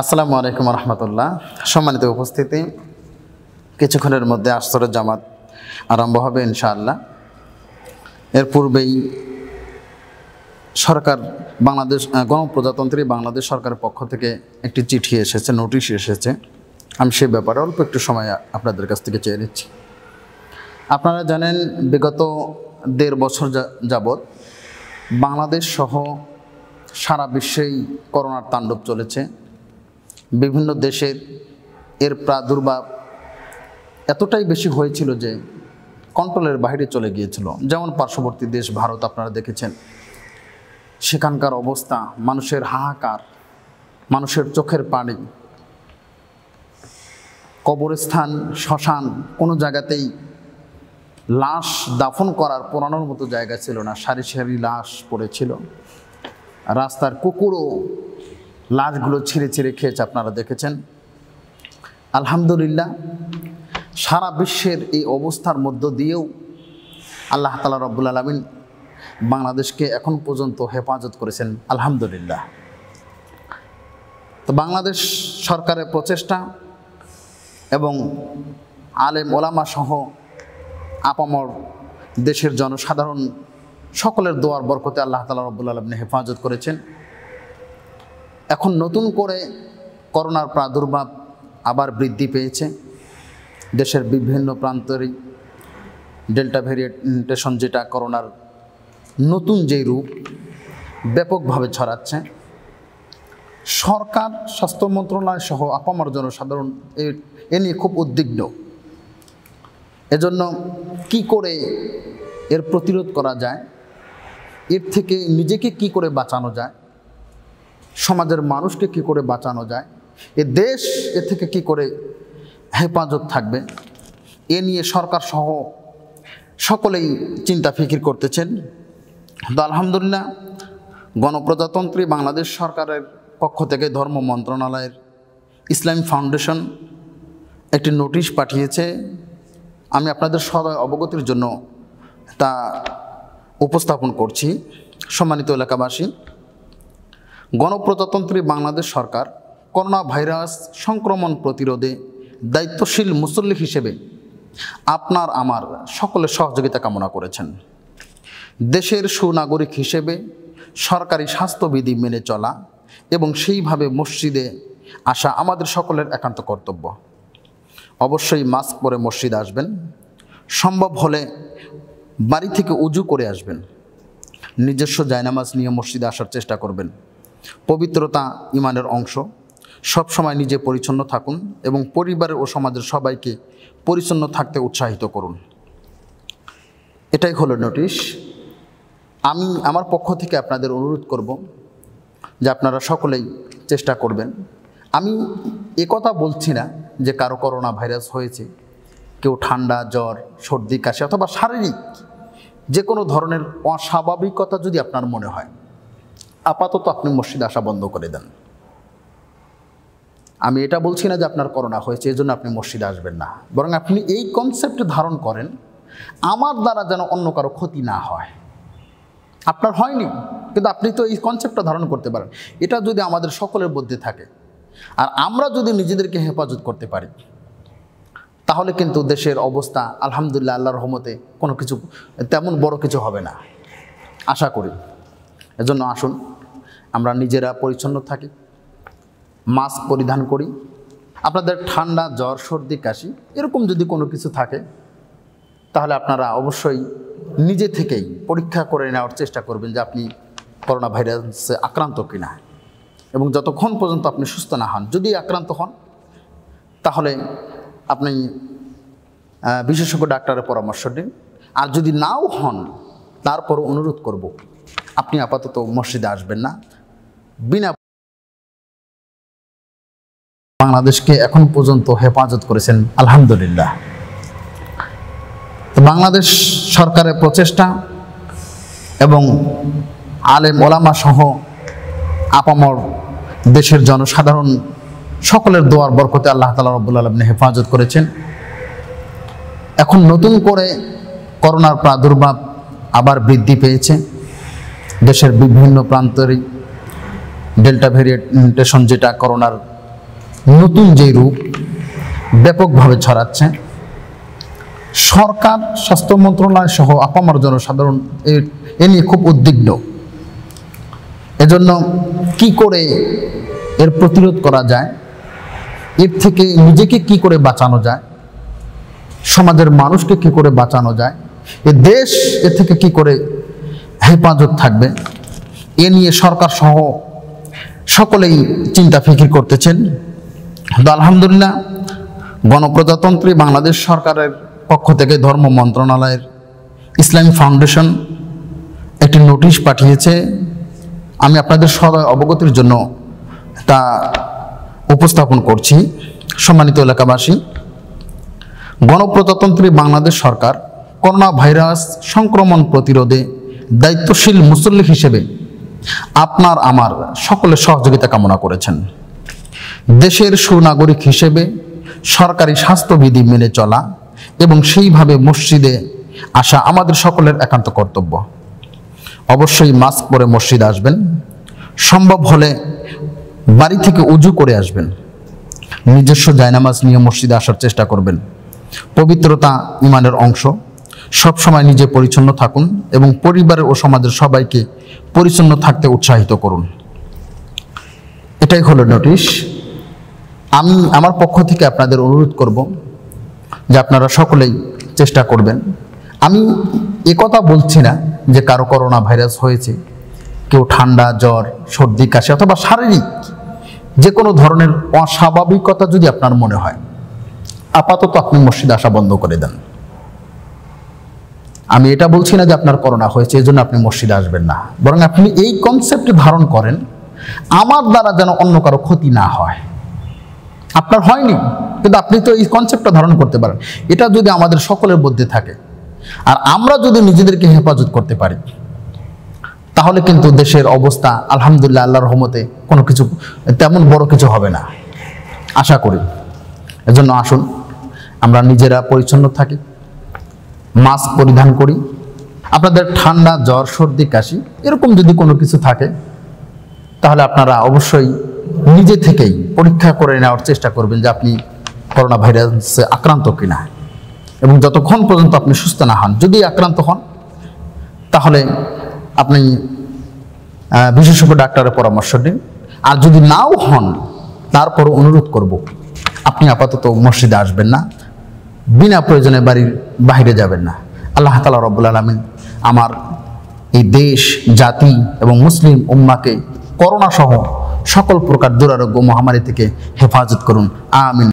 আসসালামু আলাইকুম রহমতুল্লাহ। সম্মানিত উপস্থিতি, কিছুক্ষণের মধ্যে আসরের জামাত আরম্ভ হবে ইনশাআল্লাহ। এর পূর্বেই সরকার বাংলাদেশ গণপ্রজাতন্ত্রী বাংলাদেশ সরকারের পক্ষ থেকে একটি চিঠি এসেছে, নোটিশ এসেছে। আমি সে ব্যাপারে অল্প একটু সময় আপনাদের কাছ থেকে চেয়ে নিচ্ছি। আপনারা জানেন, বিগত ১.৫ বছর যাবৎ বাংলাদেশ সহ সারা বিশ্বেই করোনার তাণ্ডব চলেছে। বিভিন্ন দেশের এর প্রাদুর্ভাব এতটাই বেশি হয়েছিল যে কন্ট্রোলের বাইরে চলে গিয়েছিল। যেমন পার্শ্ববর্তী দেশ ভারত, আপনারা দেখেছেন সেখানকার অবস্থা, মানুষের হাহাকার, মানুষের চোখের পানি, কবরস্থান, শ্মশান, কোনো জায়গাতেই লাশ দাফন করার পোড়ানোর মতো জায়গা ছিল না। সারি সারি লাশ পড়েছিল, রাস্তার কুকুরও লাশগুলো ছিঁড়ে ছিঁড়ে খেয়েছে, আপনারা দেখেছেন। আলহামদুলিল্লাহ, সারা বিশ্বের এই অবস্থার মধ্য দিয়েও আল্লাহ তাআলা রব্বুল আলামিন বাংলাদেশকে এখন পর্যন্ত হেফাজত করেছেন, আলহামদুলিল্লাহ। তো বাংলাদেশ সরকারের প্রচেষ্টা এবং আলেম ওলামা সহ আপামর দেশের জনসাধারণ সকলের দোয়ার বরকতে আল্লাহ তাআলা রব্বুল আলামিন হেফাজত করেছেন। এখন নতুন করে করোনার প্রাদুর্ভাব আবার বৃদ্ধি পেয়েছে। দেশের বিভিন্ন প্রান্তেরই ডেল্টা ভেরিয়েন্টেশন, যেটা করোনার নতুন যেই রূপ ব্যাপকভাবে ছড়াচ্ছে। সরকার, স্বাস্থ্য মন্ত্রণালয় সহ আপামর জনসাধারণ এ নিয়ে খুব উদ্বিগ্ন। এজন্য কি করে এর প্রতিরোধ করা যায়, এর থেকে নিজেকে কি করে বাঁচানো যায়, সমাজের মানুষকে কি করে বাঁচানো যায়, এ দেশ এ থেকে কি করে হেফাজত থাকবে, এ নিয়ে সরকার সহ সকলেই চিন্তা ফিকির করতেছেন। তো আলহামদুলিল্লাহ, গণপ্রজাতন্ত্রী বাংলাদেশ সরকারের পক্ষ থেকে ধর্ম মন্ত্রণালয়ের ইসলামী ফাউন্ডেশন একটি নোটিশ পাঠিয়েছে। আমি আপনাদের সদয় অবগতির জন্য তা উপস্থাপন করছি। সম্মানিত এলাকাবাসী, গণপ্রজাতন্ত্রী বাংলাদেশ সরকার করোনা ভাইরাস সংক্রমণ প্রতিরোধে দায়িত্বশীল মুসল্লি হিসেবে আপনার আমার সকলের সহযোগিতা কামনা করেছেন। দেশের সুনাগরিক হিসেবে সরকারি স্বাস্থ্যবিধি মেনে চলা এবং সেইভাবে মসজিদে আসা আমাদের সকলের একান্ত কর্তব্য। অবশ্যই মাস্ক পরে মসজিদে আসবেন, সম্ভব হলে বাড়ি থেকে উজু করে আসবেন, নিজস্ব জায়নামাজ নিয়ে মসজিদে আসার চেষ্টা করবেন। পবিত্রতা ঈমানের অংশ। সবসময় নিজে পরিচ্ছন্ন থাকুন এবং পরিবারের ও সমাজের সবাইকে পরিচ্ছন্ন থাকতে উৎসাহিত করুন। এটাই হলো নোটিশ। আমি আমার পক্ষ থেকে আপনাদের অনুরোধ করব যে আপনারা সকলেই চেষ্টা করবেন। আমি একথা বলছি না যে কারো করোনা ভাইরাস হয়েছে, কেউ ঠান্ডা, জ্বর, সর্দি, কাশি অথবা শারীরিক যে কোনো ধরনের অস্বাভাবিকতা যদি আপনার মনে হয়, আপাতত আপনি মসজিদে আসা বন্ধ করে দেন। আমি এটা বলছি না যে আপনার করোনা হয়েছে এজন্য আপনি মসজিদে আসবেন না, বরং আপনি এই কনসেপ্ট ধারণ করেন, আমার দ্বারা যেন অন্য কারো ক্ষতি না হয়। আপনার হয়নি, কিন্তু আপনি তো এই কনসেপ্টটা ধারণ করতে পারেন। এটা যদি আমাদের সকলের মধ্যে থাকে আর আমরা যদি নিজেদেরকে হেফাজত করতে পারি, তাহলে কিন্তু দেশের অবস্থা আলহামদুলিল্লাহ আল্লাহর রহমতে কোনো কিছু তেমন বড় কিছু হবে না আশা করি। এজন্য আসুন আমরা নিজেরা পরিচ্ছন্ন থাকি, মাস্ক পরিধান করি। আপনাদের ঠান্ডা, জ্বর, সর্দি, কাশি এরকম যদি কোনো কিছু থাকে, তাহলে আপনারা অবশ্যই নিজে থেকেই পরীক্ষা করে নেওয়ার চেষ্টা করবেন যে আপনি করোনা ভাইরাসে আক্রান্ত কিনা, এবং যতক্ষণ পর্যন্ত আপনি সুস্থ না হন, যদি আক্রান্ত হন তাহলে আপনি বিশেষজ্ঞ ডাক্তারের পরামর্শ নিন। আর যদি নাও হন, তারপরও অনুরোধ করব আপনি আপাতত মসজিদে আসবেন না। বিনা বাংলাদেশকে এখন পর্যন্ত হেফাজত করেছেন, আলহামদুলিল্লাহ। বাংলাদেশ সরকারের প্রচেষ্টা এবং আলেম ওলামা সহ আপামর দেশের জনসাধারণ সকলের দোয়ার বরকতে আল্লাহ তাআলা রব্বুল আলামিন হেফাজত করেছেন। এখন নতুন করে করোনার প্রাদুর্ভাব আবার বৃদ্ধি পেয়েছে। দেশের বিভিন্ন প্রান্তেরই ডেল্টা ভেরিয়েন্টেশন, যেটা করোনার নতুন যে রূপ ব্যাপকভাবে ছড়াচ্ছে, সরকার, স্বাস্থ্য মন্ত্রণালয় সহ আপামর জনসাধারণ এ নিয়ে খুব উদ্বিগ্ন। এজন্য কি করে এর প্রতিরোধ করা যায়, এর থেকে নিজেকে কি করে বাঁচানো যায়, সমাজের মানুষকে কি করে বাঁচানো যায়, এ দেশ এর থেকে কি করে হেফাজত থাকবে, এ নিয়ে সরকার সহ সকলেই চিন্তা ফিকির করতেছেন। তো আলহামদুলিল্লাহ, গণপ্রজাতন্ত্রী বাংলাদেশ সরকারের পক্ষ থেকে ধর্ম মন্ত্রণালয়ের ইসলামী ফাউন্ডেশন একটি নোটিশ পাঠিয়েছে। আমি আপনাদের সবাই অবগতির জন্য তা উপস্থাপন করছি। সম্মানিত এলাকাবাসী, গণপ্রজাতন্ত্রী বাংলাদেশ সরকার করোনা ভাইরাস সংক্রমণ প্রতিরোধে দায়িত্বশীল মুসল্লি হিসেবে আপনার আমার সকলের সহযোগিতা কামনা করেছেন। দেশের সুনাগরিক হিসেবে সরকারি স্বাস্থ্যবিধি মেনে চলা এবং সেইভাবে মসজিদে আসা আমাদের সকলের একান্ত কর্তব্য। অবশ্যই মাস্ক পরে মসজিদে আসবেন, সম্ভব হলে বাড়ি থেকে উজু করে আসবেন, নিজস্ব জায়নামাজ নিয়ে মসজিদে আসার চেষ্টা করবেন। পবিত্রতা ঈমানের অংশ। সবসময় নিজে পরিচ্ছন্ন থাকুন এবং পরিবারের ও সমাজের সবাইকে পরিচ্ছন্ন থাকতে উৎসাহিত করুন। এটাই হলো নোটিশ। আমি আমার পক্ষ থেকে আপনাদের অনুরোধ করব যে আপনারা সকলেই চেষ্টা করবেন। আমি একথা বলছি না যে কারো করোনা ভাইরাস হয়েছে, কেউ ঠান্ডা, জ্বর, সর্দি, কাশি অথবা শারীরিক যে কোনো ধরনের অস্বাভাবিকতা যদি আপনার মনে হয়, আপাতত আপনি মসজিদে আসা বন্ধ করে দেন। আমি এটা বলছি না যে আপনার করোনা হয়েছে এজন্য আপনি মসজিদে আসবেন না, বরং আপনি এই কনসেপ্ট ধারণ করেন, আমার দ্বারা যেন অন্য কারো ক্ষতি না হয়। আপনার হয়নি, কিন্তু আপনি তো এই কনসেপ্টটা ধারণ করতে পারেন। এটা যদি আমাদের সকলের মধ্যে থাকে আর আমরা যদি নিজেদেরকে হেফাজত করতে পারি, তাহলে কিন্তু দেশের অবস্থা আলহামদুলিল্লাহ আল্লাহর রহমতে কোনো কিছু তেমন বড় কিছু হবে না আশা করি। এজন্য আসুন আমরা নিজেরা পরিচ্ছন্ন থাকি, মাস্ক পরিধান করি। আপনাদের ঠান্ডা, জ্বর, সর্দি, কাশি এরকম যদি কোনো কিছু থাকে তাহলে আপনারা অবশ্যই নিজে থেকেই পরীক্ষা করে নেওয়ার চেষ্টা করবেন যে আপনি করোনা ভাইরাসে আক্রান্ত কিনা, এবং যতক্ষণ পর্যন্ত আপনি সুস্থ না হন, যদি আক্রান্ত হন তাহলে আপনি বিশেষজ্ঞ ডাক্তারের পরামর্শ নিন। আর যদি নাও হন, তারপর অনুরোধ করব আপনি আপাতত মসজিদে আসবেন না, বিনা প্রয়োজনে বাড়ির বাইরে যাবেন না। আল্লাহ তাআলা রব্বুল আলামিন আমার এই দেশ, জাতি এবং মুসলিম উম্মাকে করোনা সহ সকল প্রকার দুরারোগ্য মহামারী থেকে হেফাজত করুন। আমিন।